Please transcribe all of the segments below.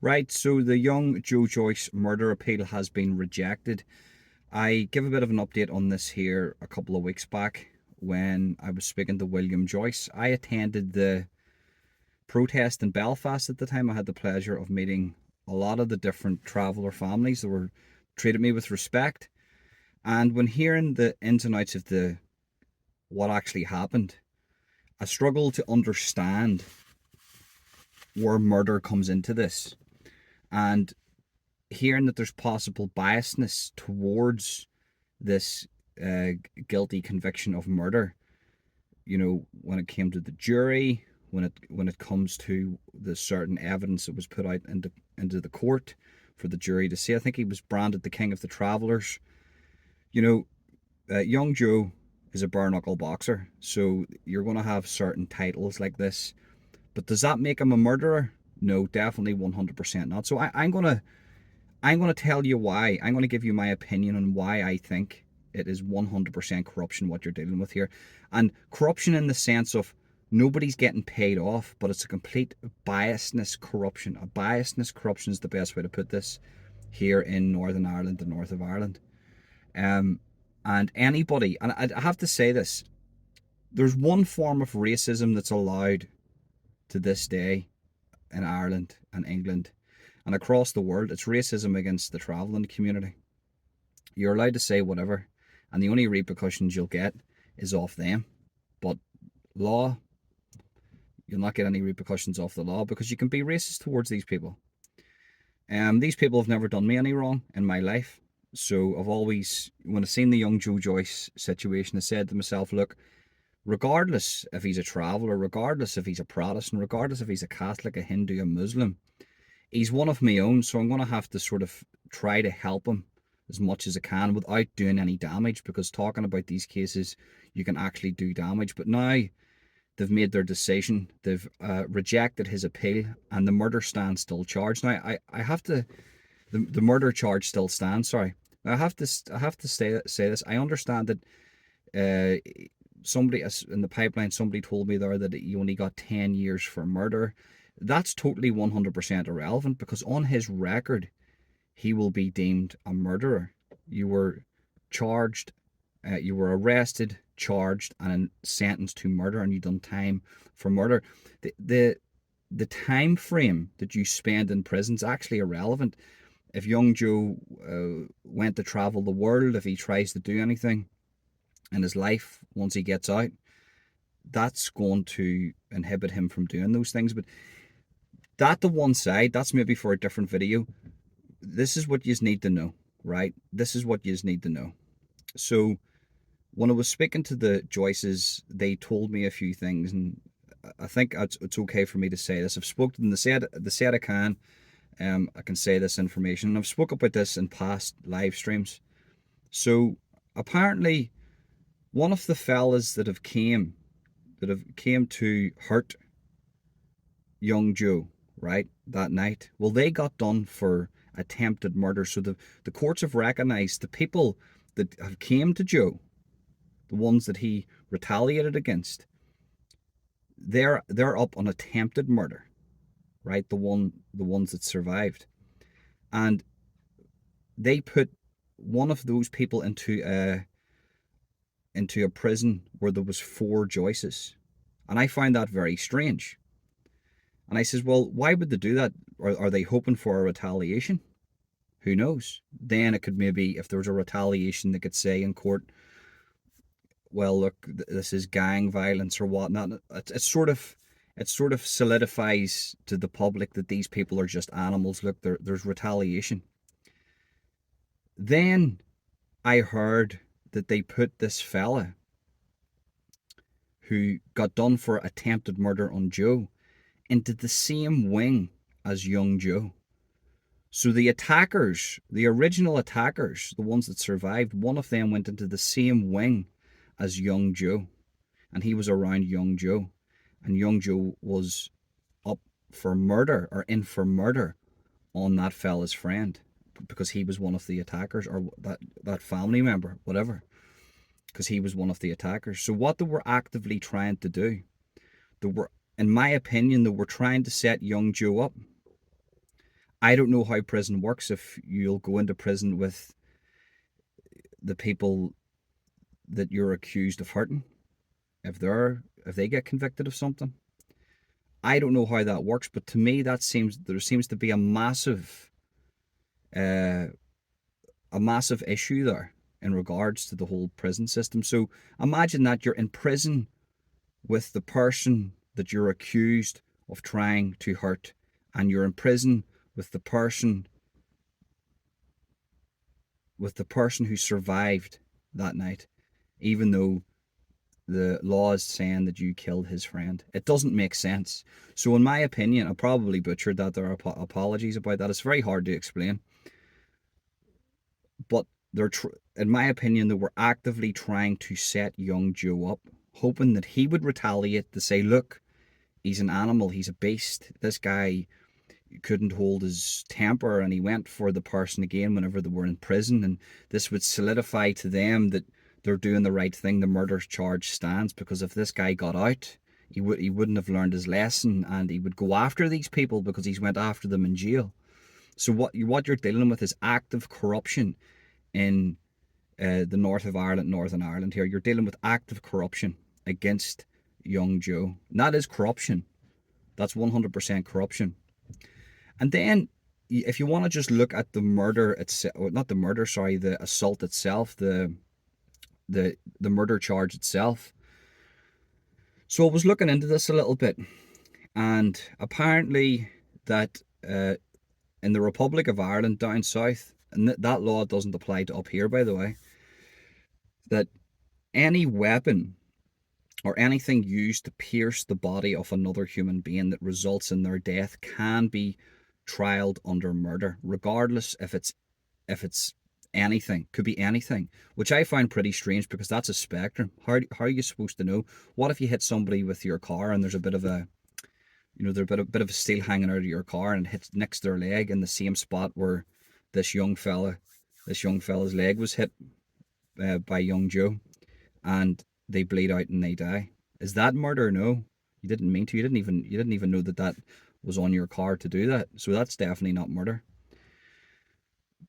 Right, so the young Joe Joyce murder appeal has been rejected. I give a bit of an update on this here a couple of weeks back when I was speaking to William Joyce. I attended the protest in Belfast at the time. I had the pleasure of meeting a lot of the different traveller families that were treated me with respect. And when hearing the ins and outs of the what actually happened, I struggle to understand where murder comes into this. And hearing that there's possible biasness towards this guilty conviction of murder, when it came to the jury, when it comes to the certain evidence that was put out into the court for the jury to see. I think he was branded the king of the travellers. You know, young Joe is a bare knuckle boxer, so you're going to have certain titles like this. But does that make him a murderer? No, definitely 100% not. So I'm going to tell you why. I'm going to give you my opinion on why I think it is 100% corruption what you're dealing with here. And corruption in the sense of nobody's getting paid off, but it's a complete biasness corruption. A biasness corruption is the best way to put this here in Northern Ireland, the north of Ireland. Um, and anybody, and I have to say this, there's one form of racism that's allowed to this day in Ireland and England and across the world. It's racism against the travelling community. You're allowed to say whatever, and the only repercussions you'll get is off them. But law, you'll not get any repercussions off the law because you can be racist towards these people. These people have never done me any wrong in my life. So I've always, when I've seen the young Joe Joyce situation, I said to myself, look, regardless if he's a traveller, regardless if he's a Protestant, regardless if he's a Catholic, a Hindu, a Muslim, he's one of my own, so I'm going to have to sort of try to help him as much as I can without doing any damage, because talking about these cases, you can actually do damage. But now they've made their decision, they've rejected his appeal, and the murder stands still charged. Now, I have to, the murder charge still stands, sorry. Now, I have to say this. I understand that somebody in the pipeline, somebody told me there that he only got 10 years for murder. That's totally 100% irrelevant because on his record, he will be deemed a murderer. You were charged, you were arrested, charged, and sentenced to murder, and you done time for murder. The time frame that you spend in prison is actually irrelevant. If young Joe went to travel the world, if he tries to do anything in his life once he gets out, that's going to inhibit him from doing those things. But that to one side, that's maybe for a different video. This is what you need to know, right? This is what you need to know. So when I was speaking to the Joyces, they told me a few things, and I think it's okay for me to say this. I've spoken to them. They said I can. I can say this information. And I've spoke about this in past live streams. So apparently, one of the fellas that have came to hurt young Joe, right, that night, well, they got done for attempted murder. So the courts have recognised the people that have came to Joe, the ones that he retaliated against, they're up on attempted murder, right? The ones that survived, and they put one of those people into a prison where there was 4 Joyces, and I find that very strange. And I says, well, why would they do that? Are they hoping for a retaliation? Who knows? Then it could, maybe if there was a retaliation, they could say in court, well, look, this is gang violence or whatnot. It sort of solidifies to the public that these people are just animals. Look, there's retaliation. Then I heard that they put this fella who got done for attempted murder on Joe into the same wing as young Joe. So the attackers, the original attackers, the ones that survived, one of them went into the same wing as young Joe, and he was around young Joe, and young Joe was up for murder or in for murder on that fella's friend because he was one of the attackers, or that family member, whatever, because he was one of the attackers. So what they were actively trying to do, they were, in my opinion, they were trying to set young Joe up I don't know how prison works, if you'll go into prison with the people that you're accused of hurting, if they get convicted of something. I don't know how that works, but to me there seems to be uh, a massive issue there in regards to the whole prison system. So imagine that you're in prison with the person that you're accused of trying to hurt, and you're in prison with the person who survived that night, even though the law is saying that you killed his friend. It doesn't make sense. So in my opinion, I probably butchered that. There are apologies about that. It's very hard to explain, but in my opinion, they were actively trying to set young Joe up, hoping that he would retaliate to say, look, he's an animal, he's a beast. This guy couldn't hold his temper, and he went for the person again whenever they were in prison, and this would solidify to them that they're doing the right thing. The murder charge stands, because if this guy got out, he wouldn't have learned his lesson, and he would go after these people because he's went after them in jail. So what you're dealing with is active corruption in the north of Ireland, Northern Ireland. Here, you're dealing with active corruption against young Joe. And that is corruption. That's 100% corruption. And then, if you want to just look at the murder itself, not the murder, sorry, the assault itself, the murder charge itself. So I was looking into this a little bit, and apparently that in the Republic of Ireland down south, and that law doesn't apply to up here, by the way, that any weapon or anything used to pierce the body of another human being that results in their death can be trialed under murder, regardless if it's anything. Could be anything, which I find pretty strange, because that's a spectrum. How are you supposed to know? What if you hit somebody with your car and there's a bit of a, there's bit of a steel hanging out of your car, and it hits next to their leg in the same spot where this young fella's leg was hit by young Joe, and they bleed out and they die. Is that murder? No, you didn't mean to. You didn't even know that was on your car to do that. So that's definitely not murder.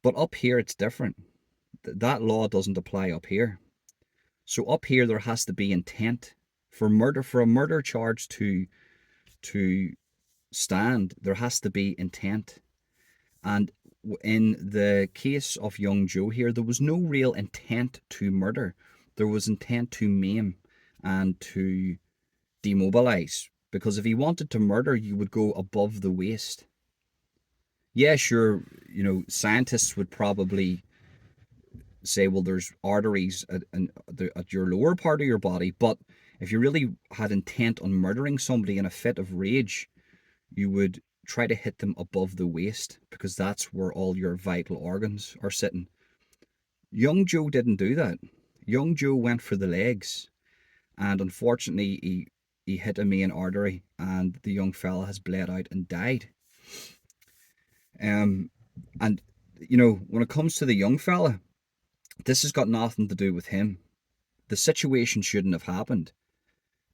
But up here it's different. That law doesn't apply up here. So up here there has to be intent for murder. For a murder charge to stand, there has to be intent. And in the case of young Joe here, there was no real intent to murder. There was intent to maim and to demobilize. Because if he wanted to murder, you would go above the waist. Yeah, sure, scientists would probably say, well, there's arteries at your lower part of your body, but if you really had intent on murdering somebody in a fit of rage, you would try to hit them above the waist, because that's where all your vital organs are sitting. Young Joe didn't do that. Young Joe went for the legs, and unfortunately he hit a main artery, and the young fella has bled out and died. And when it comes to the young fella, this has got nothing to do with him. The situation shouldn't have happened.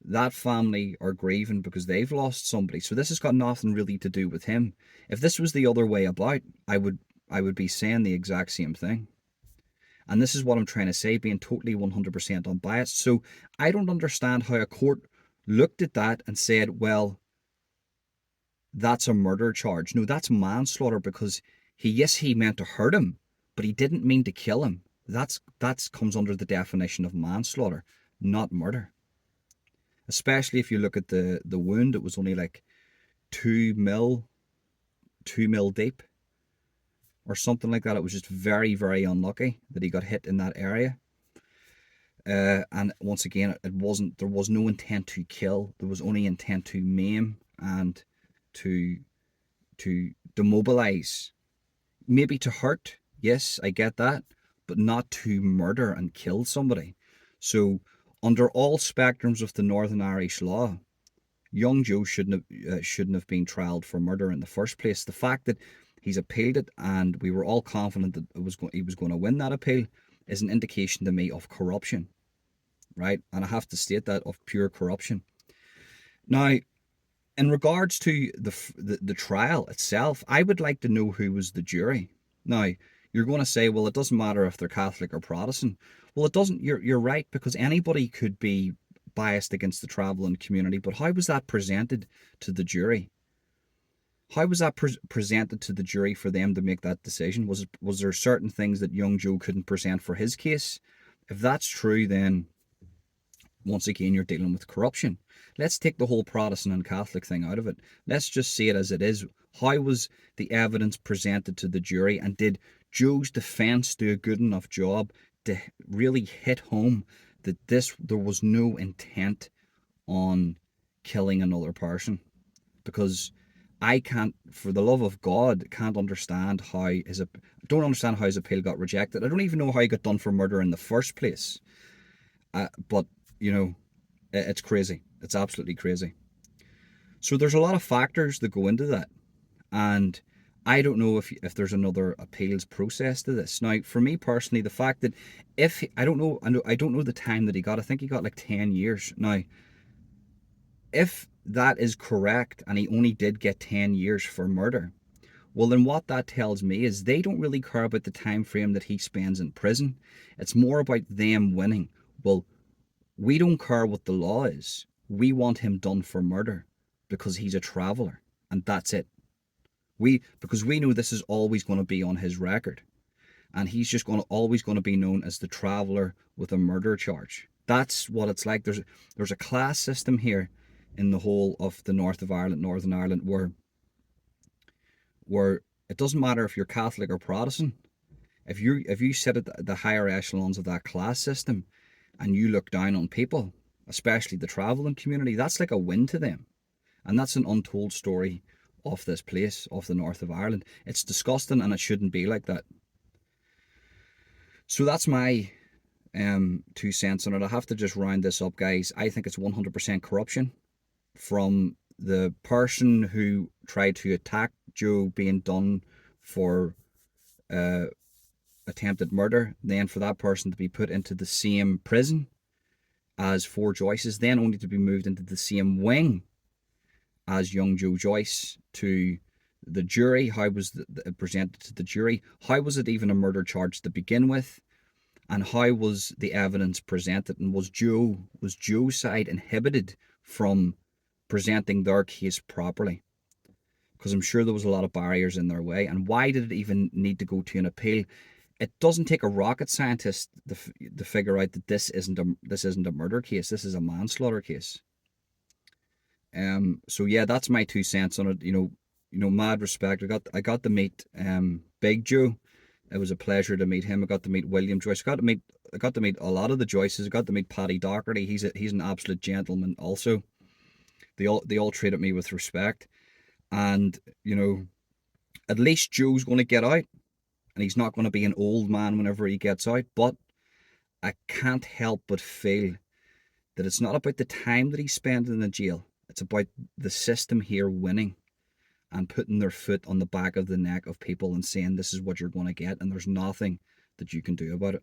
That family are grieving because they've lost somebody. So this has got nothing really to do with him. If this was the other way about, I would be saying the exact same thing. And this is what I'm trying to say, being totally 100% unbiased. So I don't understand how a court looked at that and said, well, that's a murder charge. No, that's manslaughter, because he meant to hurt him, but he didn't mean to kill him. That's comes under the definition of manslaughter, not murder. Especially if you look at the wound, it was only like 2 mil deep or something like that. It was just very, very unlucky that he got hit in that area. And once again, there was no intent to kill. There was only intent to maim and to demobilize, maybe to hurt. Yes, I get that, but not to murder and kill somebody. So under all spectrums of the Northern Irish law, young Joe shouldn't have been trialed for murder in the first place. The fact that he's appealed it, and we were all confident that he was going to win that appeal, is an indication to me of corruption, right? And I have to state that, of pure corruption. Now, In regards to the trial itself, I would like to know who was the jury. Now, you're going to say, well, it doesn't matter if they're Catholic or Protestant. Well, it doesn't. You're right, because anybody could be biased against the traveling community. But how was that presented to the jury? How was that presented to the jury for them to make that decision? Was there certain things that young Joe couldn't present for his case? If that's true, then once again, you're dealing with corruption. Let's take the whole Protestant and Catholic thing out of it. Let's just see it as it is. How was the evidence presented to the jury, and did Joe's defense do a good enough job to really hit home that there was no intent on killing another person? Because I can't, for the love of God, can't understand how don't understand how his appeal got rejected. I don't even know how he got done for murder in the first place. But you know, it's crazy. It's absolutely crazy. So there's a lot of factors that go into that, and I don't know if there's another appeals process to this. Now, for me personally, the fact that if I don't know the time that he got. I think he got like 10 years. Now, if that is correct, and he only did get 10 years for murder, well, then what that tells me is they don't really care about the time frame that he spends in prison. It's more about them winning. Well, we don't care what the law is. We want him done for murder because he's a traveller, and that's it. Because we know this is always going to be on his record, and he's just always going to be known as the traveller with a murder charge. That's what it's like. There's a class system here in the whole of the north of Ireland, Northern Ireland, where it doesn't matter if you're Catholic or Protestant. If you sit at the higher echelons of that class system, and you look down on people, especially the travelling community, that's like a win to them. And that's an untold story of this place, of the north of Ireland. It's disgusting, and it shouldn't be like that. So that's my 2 cents on it. I have to just round this up, guys. I think it's 100% corruption from the person who tried to attack Joe being done for attempted murder, then for that person to be put into the same prison as four Joyces, then only to be moved into the same wing as young Joe Joyce. To the jury, how was it presented to the jury? How was it even a murder charge to begin with? And how was the evidence presented? And was Joe's side inhibited from presenting their case properly? Because I'm sure there was a lot of barriers in their way. And why did it even need to go to an appeal? It doesn't take a rocket scientist to figure out that this isn't a murder case. This is a manslaughter case. So yeah, that's my 2 cents on it. Mad respect. I got to meet Big Joe. It was a pleasure to meet him. I got to meet William Joyce. I got to meet a lot of the Joyces. I got to meet Paddy Doherty. He's an absolute gentleman also. They all treated me with respect. And at least Joe's going to get out, and he's not going to be an old man whenever he gets out. But I can't help but feel that it's not about the time that he's spent in the jail. It's about the system here winning and putting their foot on the back of the neck of people and saying this is what you're going to get, and there's nothing that you can do about it.